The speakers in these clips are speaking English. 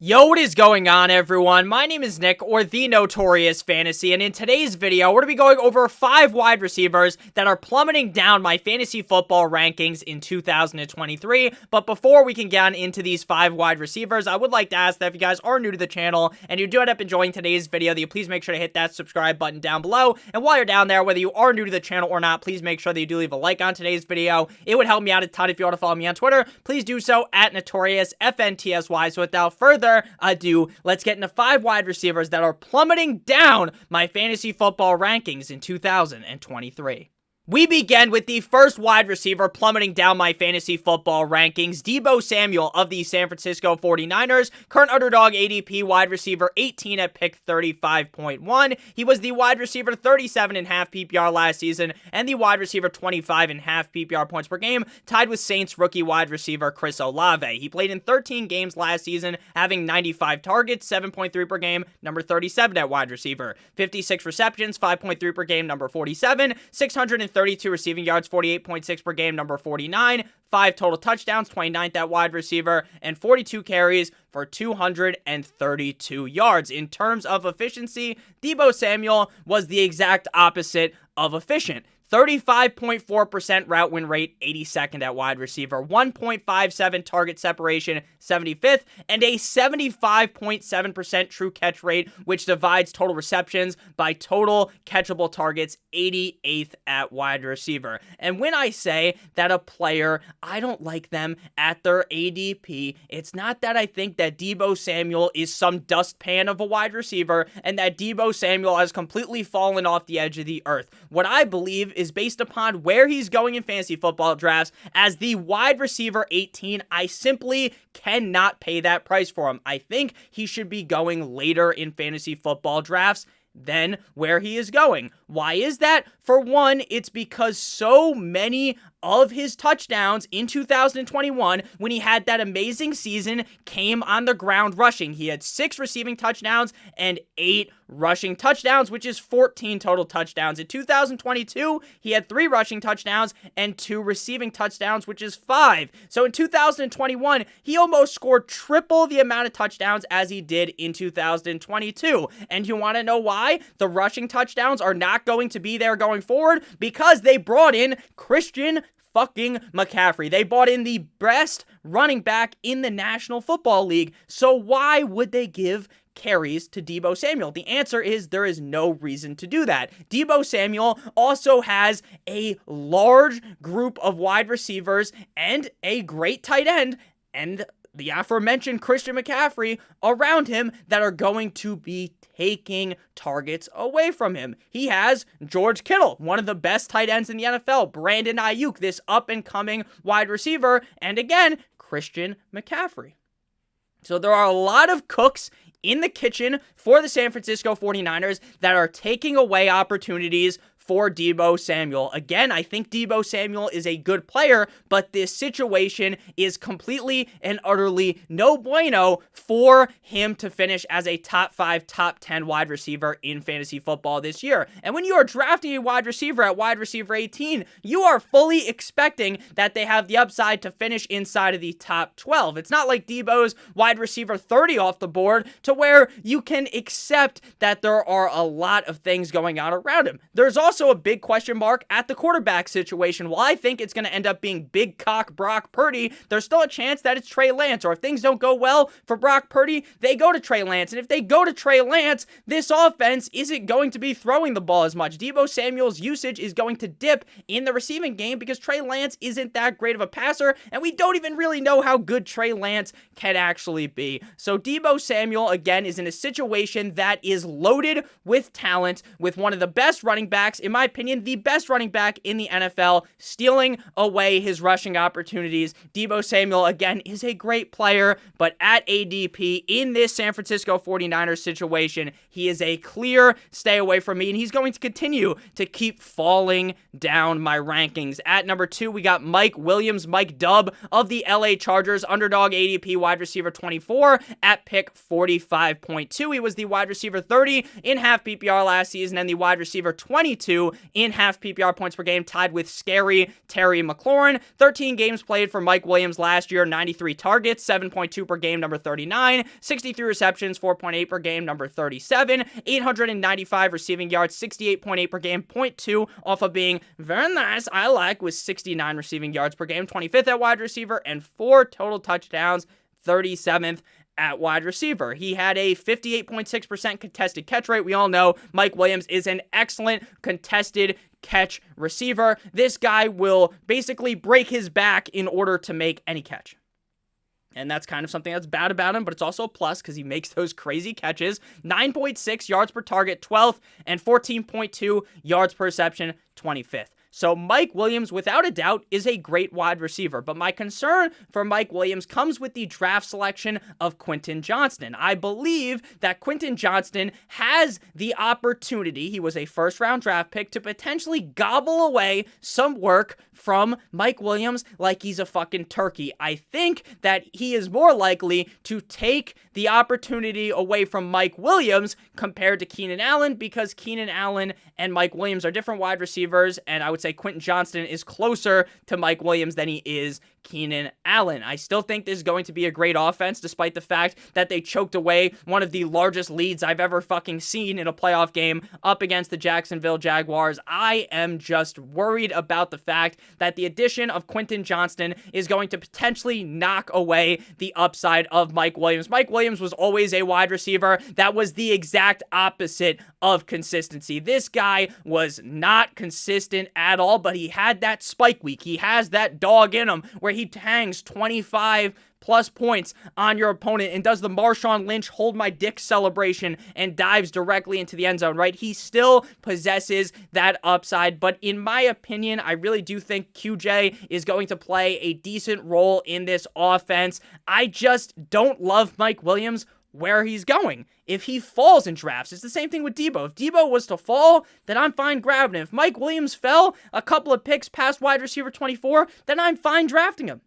Yo, what is going on, everyone? My name is Nick, or the Notorious Fantasy, and in today's video, we're going to be going over 5 wide receivers that are plummeting down my fantasy football rankings in 2023. But before we can get on into these 5 wide receivers, I would like to ask that if you guys are new to the channel and you do end up enjoying today's video, that you please make sure to hit that subscribe button down below. And while you're down there, whether you are new to the channel or not, please make sure that you do leave a like on today's video. It would help me out a ton. If you want to follow me on Twitter, please do so at NotoriousFantasy. So without further ado, let's get into 5 wide receivers that are plummeting down my fantasy football rankings in 2023. We begin with the first wide receiver plummeting down my fantasy football rankings, Deebo Samuel of the San Francisco 49ers, current underdog ADP wide receiver 18 at pick 35.1. He was the wide receiver 37.5 PPR last season and the wide receiver 25.5 PPR points per game, tied with Saints rookie wide receiver Chris Olave. He played in 13 games last season, having 95 targets, 7.3 per game, number 37 at wide receiver, 56 receptions, 5.3 per game, number 47, 632 receiving yards, 48.6 per game, number 49, 5 total touchdowns, 29th at wide receiver, and 42 carries for 232 yards. In terms of efficiency, Deebo Samuel was the exact opposite of efficient. 35.4% route win rate, 82nd at wide receiver, 1.57 target separation, 75th, and a 75.7% true catch rate, which divides total receptions by total catchable targets, 88th at wide receiver. And when I say that a player, I don't like them at their ADP, it's not that I think that Deebo Samuel is some dustpan of a wide receiver and that Deebo Samuel has completely fallen off the edge of the earth. What I believe is based upon where he's going in fantasy football drafts as the wide receiver 18, I simply cannot pay that price for him. I think he should be going later in fantasy football drafts than where he is going. Why is that? For one, it's because so many of his touchdowns in 2021, when he had that amazing season, came on the ground rushing. He had 6 receiving touchdowns and 8 rushing touchdowns, which is 14 total touchdowns. In 2022, he had 3 rushing touchdowns and 2 receiving touchdowns, which is 5. So in 2021, he almost scored triple the amount of touchdowns as he did in 2022. And you want to know why? The rushing touchdowns are not going to be there going forward because they brought in Christian fucking McCaffrey. They brought in the best running back in the National Football League. So why would they give carries to Deebo Samuel? The answer is there is no reason to do that. Deebo Samuel also has a large group of wide receivers and a great tight end and the aforementioned Christian McCaffrey around him that are going to be taking targets away from him. He has George Kittle, one of the best tight ends in the NFL, Brandon Ayuk, this up-and-coming wide receiver, and again, Christian McCaffrey. So there are a lot of cooks in the kitchen for the San Francisco 49ers that are taking away opportunities for Deebo Samuel. Again, I think Deebo Samuel is a good player, but this situation is completely and utterly no bueno for him to finish as a top 5, top 10 wide receiver in fantasy football this year. And when you are drafting a wide receiver at wide receiver 18, you are fully expecting that they have the upside to finish inside of the top 12. It's not like Deebo's wide receiver 30 off the board to where you can accept that there are a lot of things going on around him. There's also a big question mark at the quarterback situation. While I think it's going to end up being big cock Brock Purdy, there's still a chance that it's Trey Lance, or if things don't go well for Brock Purdy, they go to Trey Lance. And if they go to Trey Lance, this offense isn't going to be throwing the ball as much. Deebo Samuel's usage is going to dip in the receiving game because Trey Lance isn't that great of a passer, and we don't even really know how good Trey Lance can actually be. So Deebo Samuel, again, is in a situation that is loaded with talent, with one of the best running backs, in my opinion, the best running back in the NFL, stealing away his rushing opportunities. Deebo Samuel, again, is a great player, but at ADP in this San Francisco 49ers situation, he is a clear stay away from me, and he's going to continue to keep falling down my rankings. At number 2, we got Mike Williams, Mike Dubb of the LA Chargers, underdog ADP wide receiver 24 at pick 45.2. He was the wide receiver 30 in half PPR last season and the wide receiver 22 13.2 in half PPR points per game, tied with scary Terry McLaurin. 13 games played for Mike Williams last year, 93 targets, 7.2 per game, number 39, 63 receptions, 4.8 per game, number 37, 895 receiving yards, 68.8 per game, 0.2 off of being very nice, I like, with 69 receiving yards per game, 25th at wide receiver, and 4 total touchdowns, 37th at wide receiver. He had a 58.6% contested catch rate. We all know Mike Williams is an excellent contested catch receiver. This guy will basically break his back in order to make any catch. And that's kind of something that's bad about him, but it's also a plus because he makes those crazy catches. 9.6 yards per target, 12th, and 14.2 yards per reception, 25th. So Mike Williams, without a doubt, is a great wide receiver. But my concern for Mike Williams comes with the draft selection of Quentin Johnston. I believe that Quentin Johnston has the opportunity, he was a first-round draft pick, to potentially gobble away some work from Mike Williams like he's a fucking turkey. I think that he is more likely to take the opportunity away from Mike Williams compared to Keenan Allen, because Keenan Allen and Mike Williams are different wide receivers, and I would say Quentin Johnston is closer to Mike Williams than he is Keenan Allen. I still think this is going to be a great offense, despite the fact that they choked away one of the largest leads I've ever fucking seen in a playoff game up against the Jacksonville Jaguars. I am just worried about the fact that the addition of Quentin Johnston is going to potentially knock away the upside of Mike Williams. Mike Williams was always a wide receiver that was the exact opposite of consistency. This guy was not consistent at all, but he had that spike week. He has that dog in him where he hangs 25 plus points on your opponent and does the Marshawn Lynch hold my dick celebration and dives directly into the end zone, right? He still possesses that upside, but in my opinion, I really do think QJ is going to play a decent role in this offense. I just don't love Mike Williams where he's going. If he falls in drafts, it's the same thing with Deebo. If Deebo was to fall, then I'm fine grabbing him. If Mike Williams fell a couple of picks past wide receiver 24, then I'm fine drafting him.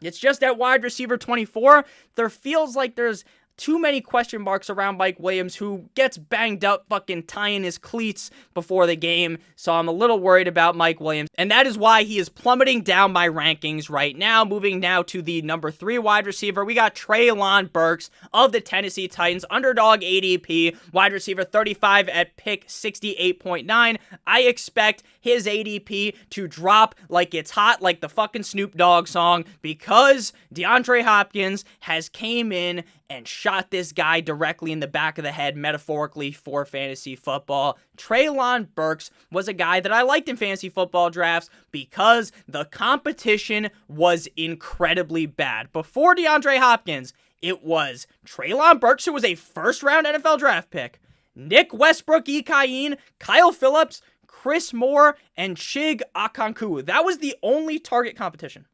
It's just at wide receiver 24, there feels like there's too many question marks around Mike Williams, who gets banged up fucking tying his cleats before the game. So I'm a little worried about Mike Williams, and that is why he is plummeting down my rankings right now. Moving now to the number 3 wide receiver, we got Treylon Burks of the Tennessee Titans, underdog ADP, wide receiver 35 at pick 68.9. I expect his ADP to drop like it's hot, like the fucking Snoop Dogg song, because DeAndre Hopkins has came in and shot this guy directly in the back of the head, metaphorically, for fantasy football. Treylon Burks was a guy that I liked in fantasy football drafts because the competition was incredibly bad. Before DeAndre Hopkins, it was Treylon Burks, who was a first-round NFL draft pick, Nick Westbrook-Ikhine, Kyle Phillips, Chris Moore, and Chig Okonkwo. That was the only target competition.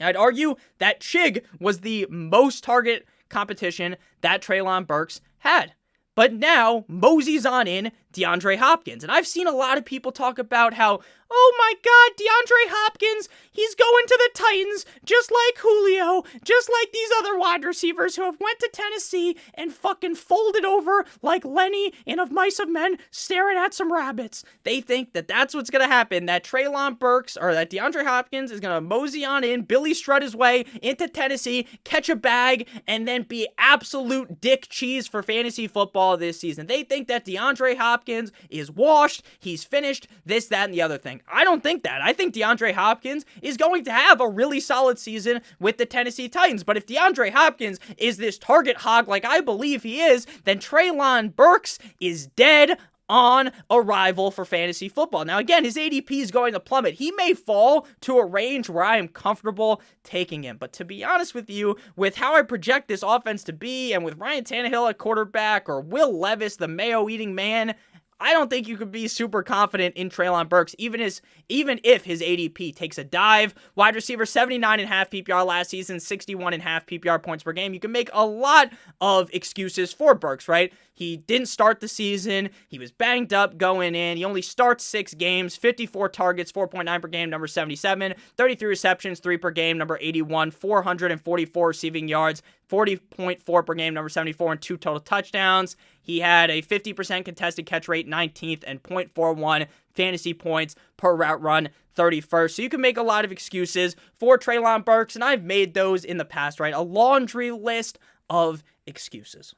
I'd argue that Chig was the most target competition that Treylon Burks had. But now, mosey's on in DeAndre Hopkins. And I've seen a lot of people talk about how, oh my God, DeAndre Hopkins, he's going to the Titans just like Julio, just like these other wide receivers who have went to Tennessee and fucking folded over like Lenny in Of Mice of Men staring at some rabbits. They think that that's what's going to happen, that Treylon Burks, or that DeAndre Hopkins is going to mosey on in, Billy Strut his way into Tennessee, catch a bag, and then be absolute dick cheese for fantasy football this season. They think that DeAndre Hopkins is washed, he's finished, this, that, and the other thing. I don't think that. I think DeAndre Hopkins is going to have a really solid season with the Tennessee Titans. But if DeAndre Hopkins is this target hog like I believe he is, then Treylon Burks is dead on arrival for fantasy football. Now, again, his ADP is going to plummet. He may fall to a range where I am comfortable taking him. But to be honest with you, with how I project this offense to be, and with Ryan Tannehill at quarterback, or Will Levis, the mayo-eating man, I don't think you could be super confident in Treylon Burks, even if his ADP takes a dive. Wide receiver, 79.5 PPR last season, 61.5 PPR points per game. You can make a lot of excuses for Burks, right? He didn't start the season. He was banged up going in. He only starts 6 games, 54 targets, 4.9 per game, number 77, 33 receptions, 3 per game, number 81, 444 receiving yards, 40.4 per game, number 74, and 2 total touchdowns. He had a 50% contested catch rate, 19th, and 0.41 fantasy points per route run, 31st. So you can make a lot of excuses for Treylon Burks, and I've made those in the past, right? A laundry list of excuses.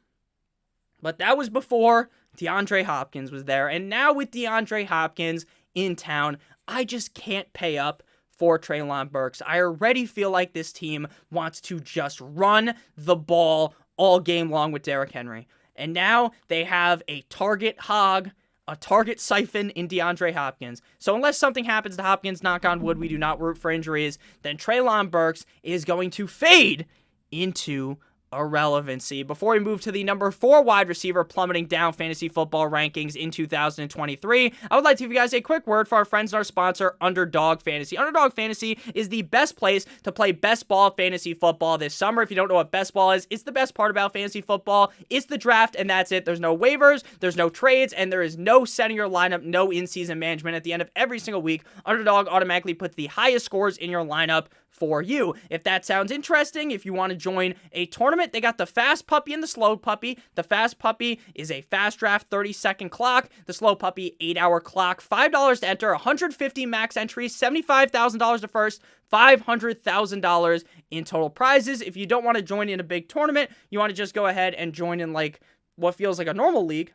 But that was before DeAndre Hopkins was there, and now with DeAndre Hopkins in town, I just can't pay up for Treylon Burks. I already feel like this team wants to just run the ball all game long with Derrick Henry. And now they have a target hog, a target siphon in DeAndre Hopkins. So unless something happens to Hopkins, knock on wood, we do not root for injuries, then Treylon Burks is going to fade into irrelevancy. Before we move to the number 4 wide receiver plummeting down fantasy football rankings in 2023, I would like to give you guys a quick word for our friends and our sponsor, Underdog Fantasy. Underdog Fantasy is the best place to play best ball fantasy football this summer. If you don't know what best ball is, it's the best part about fantasy football. It's the draft, and that's it. There's no waivers, there's no trades, and there is no setting your lineup, no in-season management. At the end of every single week, Underdog automatically puts the highest scores in your lineup for you. If that sounds interesting, if you want to join a tournament, they got the fast puppy and the slow puppy. The fast puppy is a fast draft 30-second clock. The slow puppy, 8-hour clock. $5 to enter, 150 max entries, $75,000 to first, $500,000 in total prizes. If you don't want to join in a big tournament, you want to just go ahead and join in like what feels like a normal league.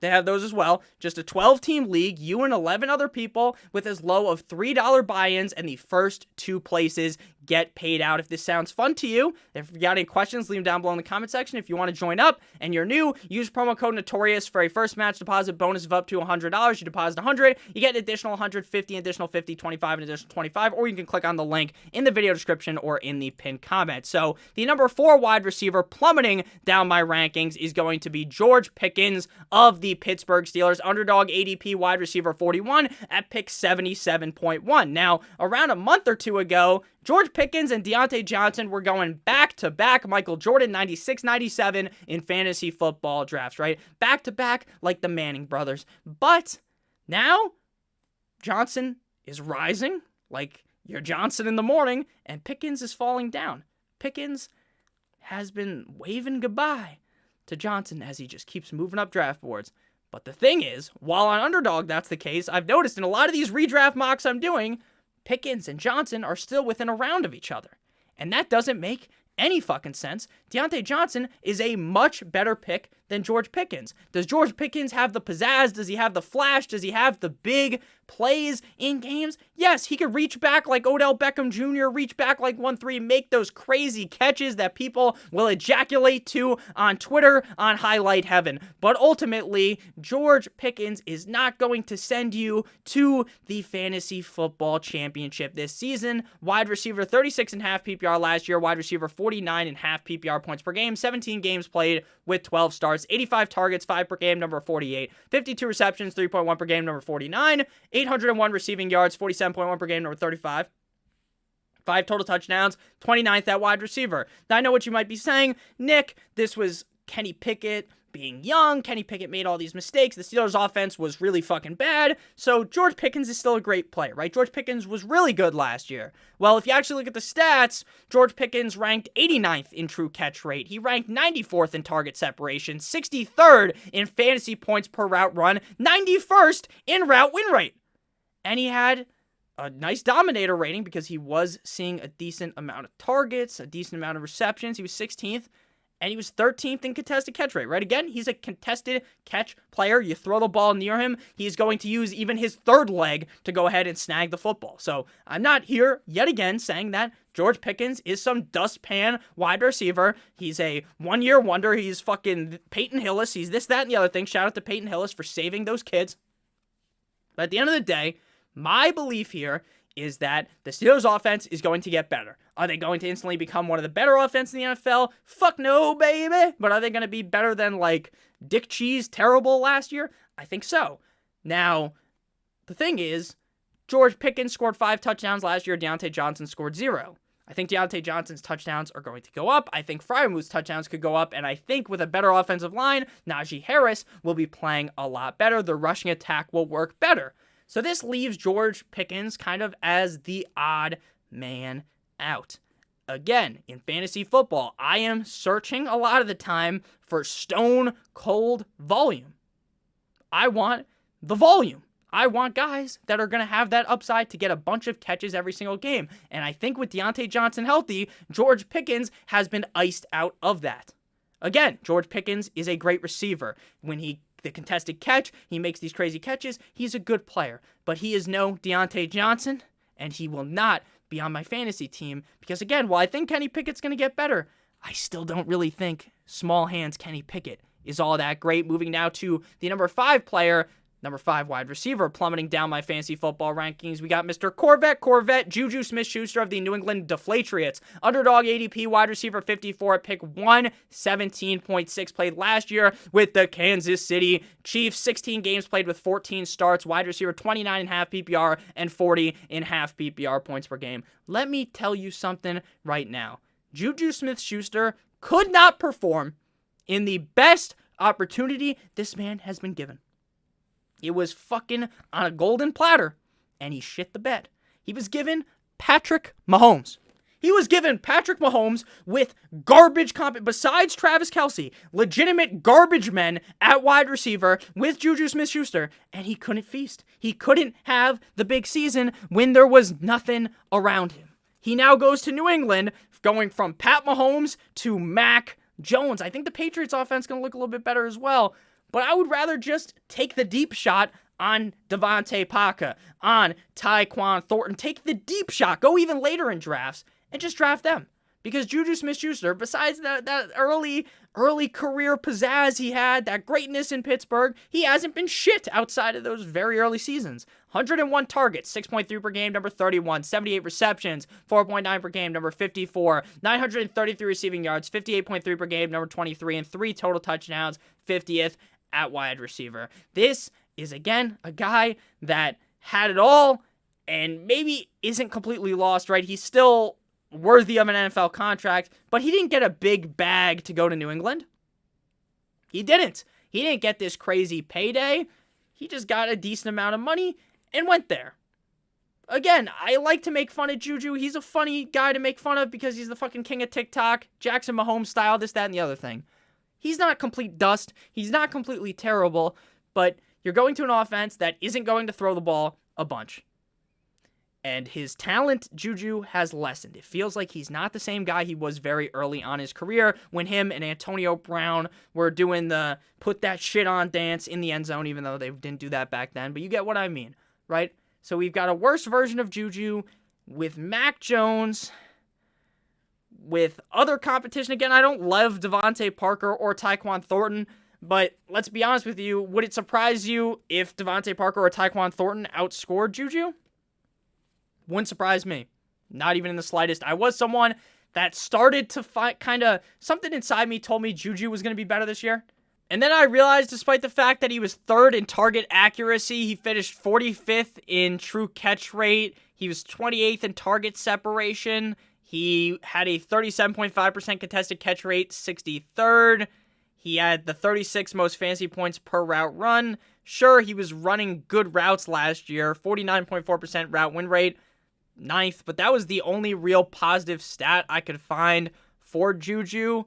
They have those as well. Just a 12-team league, you and 11 other people with as low of $3 buy-ins, and the first 2 places get paid out. If this sounds fun to you, if you got any questions, leave them down below in the comment section. If you want to join up and you're new, use promo code Notorious for a first match deposit bonus of up to $100. You deposit 100, you get an additional 150, an additional 50, 25, an additional 25, or you can click on the link in the video description or in the pinned comment. So the number 4 wide receiver plummeting down my rankings is going to be George Pickens of the Pittsburgh Steelers. Underdog ADP wide receiver 41 at pick 77.1. Now, around a month or two ago, George Pickens and Deontay Johnson were going back-to-back Michael Jordan 96-97 in fantasy football drafts, right? Back-to-back like the Manning brothers. But now, Johnson is rising like your Johnson in the morning, and Pickens is falling down. Pickens has been waving goodbye to Johnson as he just keeps moving up draft boards. But the thing is, while on Underdog that's the case, I've noticed in a lot of these redraft mocks I'm doing, Pickens and Johnson are still within a round of each other. And that doesn't make any fucking sense. Deontay Johnson is a much better pick than George Pickens. Does George Pickens have the pizzazz? Does he have the flash? Does he have the big plays in games? Yes, he could reach back like Odell Beckham Jr., reach back like 1-3, make those crazy catches that people will ejaculate to on Twitter on highlight heaven. But ultimately, George Pickens is not going to send you to the fantasy football championship this season. Wide receiver 36.5 PPR last year, wide receiver 49.5 PPR points per game, 17 games played with 12 starts, 85 targets, 5 per game, number 48, 52 receptions, 3.1 per game, number 49, 801 receiving yards, 47.1 per game, number 35. 5 total touchdowns, 29th at wide receiver. Now, I know what you might be saying. Nick, this was Kenny Pickett being young. Kenny Pickett made all these mistakes. The Steelers' offense was really fucking bad. So George Pickens is still a great player, right? George Pickens was really good last year. Well, if you actually look at the stats, George Pickens ranked 89th in true catch rate. He ranked 94th in target separation, 63rd in fantasy points per route run, 91st in route win rate. And he had a nice dominator rating because he was seeing a decent amount of targets, a decent amount of receptions. He was 16th. And he was 13th in contested catch rate, right? Again, he's a contested catch player. You throw the ball near him, he's going to use even his third leg to go ahead and snag the football. So I'm not here yet again saying that George Pickens is some dustpan wide receiver. He's a one-year wonder. He's fucking Peyton Hillis. He's this, that, and the other thing. Shout out to Peyton Hillis for saving those kids. But at the end of the day, my belief here is that the Steelers' offense is going to get better. Are they going to instantly become one of the better offenses in the NFL? Fuck no, baby. But are they going to be better than, like, Dick Cheese terrible last year? I think so. Now, the thing is, George Pickens scored 5 touchdowns last year. Deontay Johnson scored 0. I think Deontay Johnson's touchdowns are going to go up. I think Freiermuth's touchdowns could go up. And I think with a better offensive line, Najee Harris will be playing a lot better. The rushing attack will work better. So this leaves George Pickens kind of as the odd man out. Again, in fantasy football, I am searching a lot of the time for stone cold volume. I want the volume. I want guys that are going to have that upside to get a bunch of catches every single game. And I think with Deontay Johnson healthy, George Pickens has been iced out of that. Again, George Pickens is a great receiver. When the contested catch, he makes these crazy catches, he's a good player. But he is no Deontay Johnson, and he will not be on my fantasy team. Because again, while I think Kenny Pickett's going to get better, I still don't really think small hands Kenny Pickett is all that great. Moving now to the number 5 player, number 5 wide receiver, plummeting down my fantasy football rankings. We got Mr. Corvette, JuJu Smith-Schuster of the New England Patriots. Underdog ADP, wide receiver 54 at pick 117.6. Played last year with the Kansas City Chiefs. 16 games played with 14 starts. Wide receiver 29.5 PPR and 40.5 PPR points per game. Let me tell you something right now. JuJu Smith-Schuster could not perform in the best opportunity this man has been given. It was fucking on a golden platter, and he shit the bed. He was given Patrick Mahomes. He was given Patrick Mahomes with garbage besides Travis Kelce, legitimate garbage men at wide receiver with JuJu Smith-Schuster, and he couldn't feast. He couldn't have the big season when there was nothing around him. He now goes to New England, going from Pat Mahomes to Mac Jones. I think the Patriots offense is going to look a little bit better as well. But I would rather just take the deep shot on Devontae Parker, on Tyquan Thornton. Take the deep shot. Go even later in drafts and just draft them. Because JuJu Smith-Schuster, besides that early career pizzazz he had, that greatness in Pittsburgh, he hasn't been shit outside of those very early seasons. 101 targets, 6.3 per game, number 31. 78 receptions, 4.9 per game, number 54. 933 receiving yards, 58.3 per game, number 23. And 3 total touchdowns, 50th at wide receiver. This is, again, a guy that had it all and maybe isn't completely lost, right? He's still worthy of an NFL contract, but he didn't get a big bag to go to New England. He didn't. He didn't get this crazy payday. He just got a decent amount of money and went there. Again, I like to make fun of JuJu. He's a funny guy to make fun of because he's the fucking king of TikTok, Jackson Mahomes style, this, that, and the other thing. He's not complete dust. He's not completely terrible, but you're going to an offense that isn't going to throw the ball a bunch. And his talent, JuJu, has lessened. It feels like he's not the same guy he was very early on his career when him and Antonio Brown were doing the put that shit on dance in the end zone, even though they didn't do that back then. But you get what I mean, right? So we've got a worse version of JuJu with Mac Jones, with other competition. Again, I don't love Devontae Parker or Tyquan Thornton, but let's be honest with you. Would it surprise you if Devontae Parker or Tyquan Thornton outscored JuJu? Wouldn't surprise me. Not even in the slightest. I was someone that started to find something inside me told me JuJu was going to be better this year. And then I realized, despite the fact that he was 3rd in target accuracy, he finished 45th in true catch rate. He was 28th in target separation. He had a 37.5% contested catch rate, 63rd. He had the 36th most fantasy points per route run. Sure, he was running good routes last year, 49.4% route win rate, 9th, but that was the only real positive stat I could find for JuJu.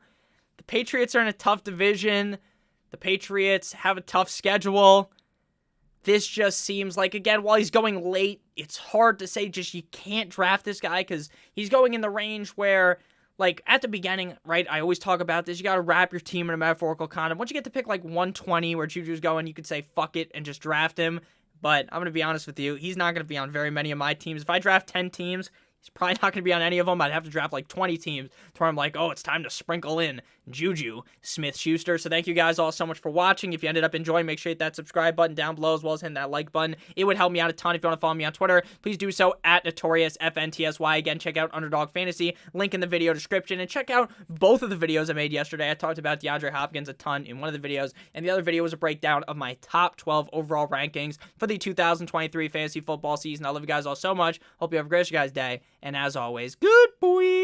The Patriots are in a tough division. The Patriots have a tough schedule. This just seems like, again, while he's going late, it's hard to say just you can't draft this guy because he's going in the range where, like, at the beginning, right, I always talk about this, you got to wrap your team in a metaphorical condom. Once you get to pick, like, 120 where JuJu's going, you could say fuck it and just draft him. But I'm going to be honest with you, he's not going to be on very many of my teams. If I draft 10 teams, he's probably not going to be on any of them. I'd have to draft like 20 teams to where I'm like, oh, it's time to sprinkle in JuJu Smith-Schuster. So thank you guys all so much for watching. If you ended up enjoying, make sure you hit that subscribe button down below as well as hitting that like button. It would help me out a ton. If you want to follow me on Twitter, please do so at NotoriousFantasy. Again, check out Underdog Fantasy, link in the video description, and check out both of the videos I made yesterday. I talked about DeAndre Hopkins a ton in one of the videos, and the other video was a breakdown of my top 12 overall rankings for the 2023 fantasy football season. I love you guys all so much. Hope you have a great guys' day, and as always, good boy.